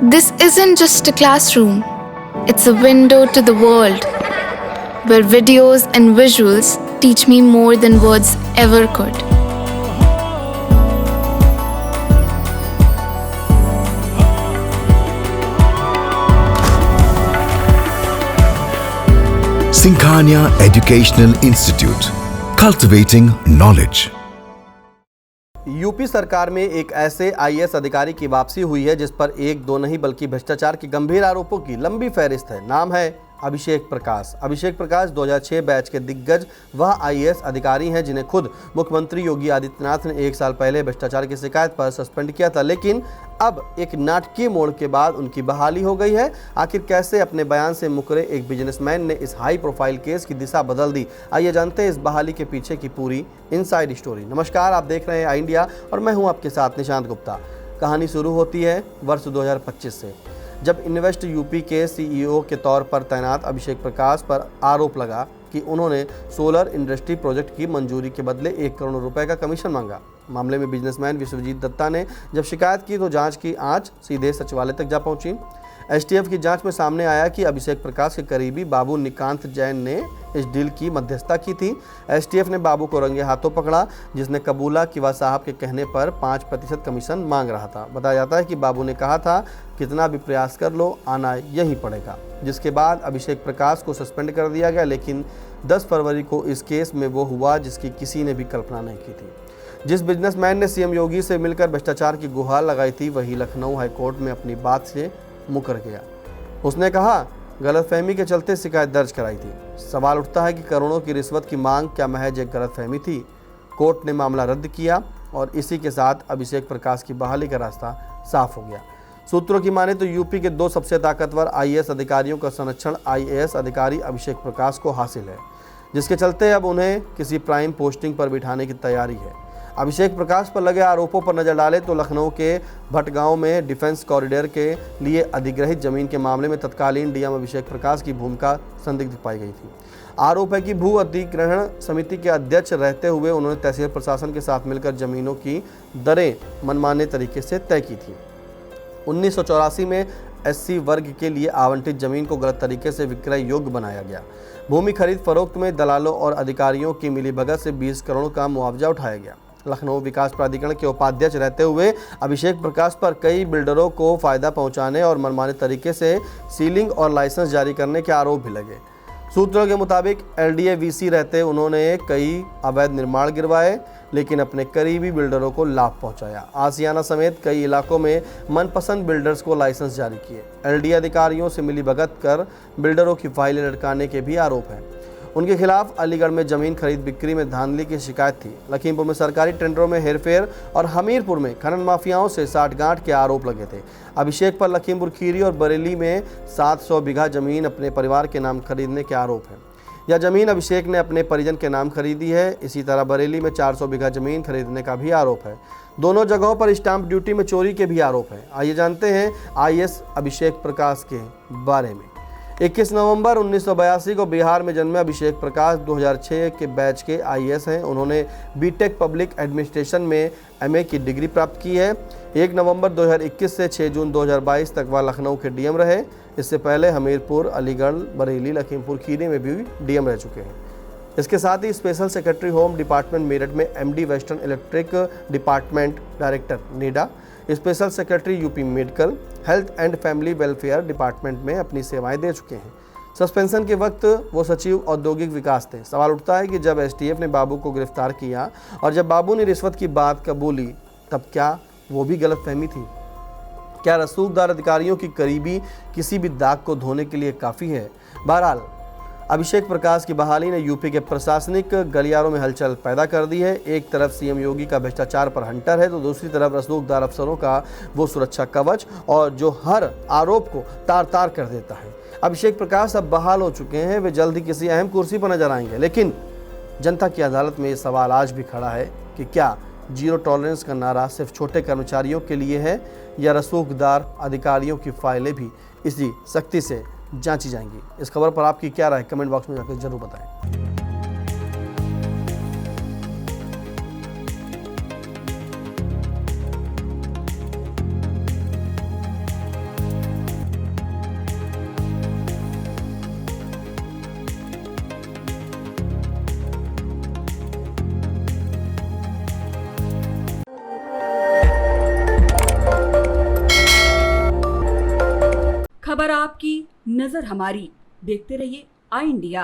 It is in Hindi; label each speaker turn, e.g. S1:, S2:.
S1: This isn't just a classroom, it's a window to the world, where videos and visuals teach me more than words ever could.
S2: Sinkhania Educational Institute, cultivating knowledge.
S3: UP सरकार में एक ऐसे आईएएस अधिकारी की वापसी हुई है जिस पर एक दो नहीं बल्कि भ्रष्टाचार के गंभीर आरोपों की लंबी फहरिस्त है। नाम है अभिषेक प्रकाश। अभिषेक प्रकाश 2006 बैच के दिग्गज वह आईएएस अधिकारी हैं जिन्हें खुद मुख्यमंत्री योगी आदित्यनाथ ने 1 साल पहले भ्रष्टाचार की शिकायत पर सस्पेंड किया था, लेकिन अब एक नाटकीय मोड़ के बाद उनकी बहाली हो गई है। आखिर कैसे अपने बयान से मुकरे एक बिजनेसमैन ने इस हाई प्रोफाइल केस की दिशा बदल दी, आइए जानते हैं इस बहाली के पीछे की पूरी इनसाइड स्टोरी। नमस्कार, आप देख रहे हैं आई इंडिया और मैं हूं आपके साथ निशांत गुप्ता। कहानी शुरू होती है वर्ष 2025 से, जब इन्वेस्ट यूपी के सीईओ के तौर पर तैनात अभिषेक प्रकाश पर आरोप लगा कि उन्होंने सोलर इंडस्ट्री प्रोजेक्ट की मंजूरी के बदले 1 करोड़ रुपए का कमीशन मांगा। मामले में बिजनेसमैन विश्वजीत दत्ता ने जब शिकायत की तो जांच की आंच सीधे सचिवालय तक जा पहुंची। एसटीएफ की जांच में सामने आया कि अभिषेक प्रकाश के करीबी बाबू निकांत जैन ने इस डील की मध्यस्थता की थी। एसटीएफ ने बाबू को रंगे हाथों पकड़ा, जिसने कबूला कि वह साहब के कहने पर 5% कमीशन मांग रहा था। बताया जाता है कि बाबू ने कहा था, कितना भी प्रयास कर लो, आना यहीं पड़ेगा। जिसके बाद अभिषेक प्रकाश को सस्पेंड कर दिया गया, लेकिन 10 फरवरी को इस केस में वो हुआ जिसकी किसी ने भी कल्पना नहीं की थी। जिस बिजनेसमैन ने सीएम योगी से मिलकर भ्रष्टाचार की गुहार लगाई थी, वही लखनऊ हाईकोर्ट में अपनी बात से मुकर गया। उसने कहा, गलतफहमी के चलते शिकायत दर्ज कराई थी। सवाल उठता है कि करोड़ों की रिश्वत की मांग क्या महज एक गलतफहमी थी? कोर्ट ने मामला रद्द किया और इसी के साथ अभिषेक प्रकाश की बहाली का रास्ता साफ हो गया। सूत्रों की माने तो यूपी के 2 सबसे ताकतवर आईएएस अधिकारियों का संरक्षण आईएएस अधिकारी अभिषेक प्रकाश को हासिल है, जिसके चलते अब उन्हें किसी प्राइम पोस्टिंग पर बिठाने की तैयारी है। अभिषेक प्रकाश पर लगे आरोपों पर नजर डालें तो लखनऊ के भटगांव में डिफेंस कॉरिडोर के लिए अधिग्रहित जमीन के मामले में तत्कालीन डीएम अभिषेक प्रकाश की भूमिका संदिग्ध पाई गई थी। आरोप है कि भू अधिग्रहण समिति के अध्यक्ष रहते हुए उन्होंने तहसील प्रशासन के साथ मिलकर जमीनों की दरें मनमाने तरीके से तय की थी। 1984 में एससी वर्ग के लिए आवंटित जमीन को गलत तरीके से विक्रय योग्य बनाया गया। भूमि खरीद फरोख्त में दलालों और अधिकारियों की मिलीभगत से 20 करोड़ का मुआवजा उठाया गया। लखनऊ विकास प्राधिकरण के उपाध्यक्ष रहते हुए अभिषेक प्रकाश पर कई बिल्डरों को फायदा पहुंचाने और मनमाने तरीके से सीलिंग और लाइसेंस जारी करने के आरोप भी लगे। सूत्रों के मुताबिक एलडीए वीसी रहते उन्होंने कई अवैध निर्माण गिरवाए, लेकिन अपने करीबी बिल्डरों को लाभ पहुंचाया। आसियाना समेत कई इलाकों में मनपसंद बिल्डर्स को लाइसेंस जारी किए। एलडीए अधिकारियों से मिलीभगत कर बिल्डरों की फाइलें लटकाने के भी आरोप हैं। उनके खिलाफ अलीगढ़ में जमीन खरीद बिक्री में धांधली की शिकायत थी। लखीमपुर में सरकारी टेंडरों में हेरफेर और हमीरपुर में खनन माफियाओं से साठगांठ के आरोप लगे थे। अभिषेक पर लखीमपुर खीरी और बरेली में 700 बीघा जमीन अपने परिवार के नाम खरीदने के आरोप हैं। यह जमीन अभिषेक ने अपने परिजन के नाम खरीदी है। इसी तरह बरेली में 400 बीघा जमीन खरीदने का भी आरोप है। दोनों जगहों पर स्टाम्प ड्यूटी में चोरी के भी आरोप हैं। आइए जानते हैं आईएएस अभिषेक प्रकाश के बारे में। 21 नवंबर 1982 को बिहार में जन्मे अभिषेक प्रकाश 2006 के बैच के आईएएस हैं। उन्होंने बीटेक पब्लिक एडमिनिस्ट्रेशन में एमए की डिग्री प्राप्त की है। 1 नवंबर 2021 से 6 जून 2022 तक वह लखनऊ के डीएम रहे। इससे पहले हमीरपुर, अलीगढ़, बरेली, लखीमपुर खीरी में भी डीएम रह चुके हैं। इसके साथ ही special secretary home department Meerut में MD western electric department director नीडा, special secretary UP medical, health and family welfare department में अपनी सेवाएं दे चुके हैं। सस्पेंशन के वक्त वो सचिव औद्योगिक विकास थे। सवाल उठता है कि जब एसटीएफ ने बाबू को गिरफ्तार किया और जब बाबू ने रिश्वत की बात कबूली, तब क्या वो भी गलतफहमी थी? क्या रसूखदार अधिकारियों की करीबी किसी भी दाग को धोने के लिए काफ़ी है? बहरहाल अभिषेक प्रकाश की बहाली ने यूपी के प्रशासनिक गलियारों में हलचल पैदा कर दी है। एक तरफ सीएम योगी का भ्रष्टाचार पर हंटर है तो दूसरी तरफ रसूखदार अफसरों का वो सुरक्षा कवच और जो हर आरोप को तार तार कर देता है। अभिषेक प्रकाश अब बहाल हो चुके हैं, वे जल्द ही किसी अहम कुर्सी पर नजर आएंगे, लेकिन जनता की अदालत में ये सवाल आज भी खड़ा है कि क्या जीरो टॉलरेंस का नारा सिर्फ छोटे कर्मचारियों के लिए है या रसूखदार अधिकारियों की फाइलें भी इसी सख्ती से जांची जाएंगी? इस खबर पर आपकी क्या राय, कमेंट बॉक्स में जाकर जरूर बताएं।
S4: नजर हमारी। देखते रहिए आई इंडिया।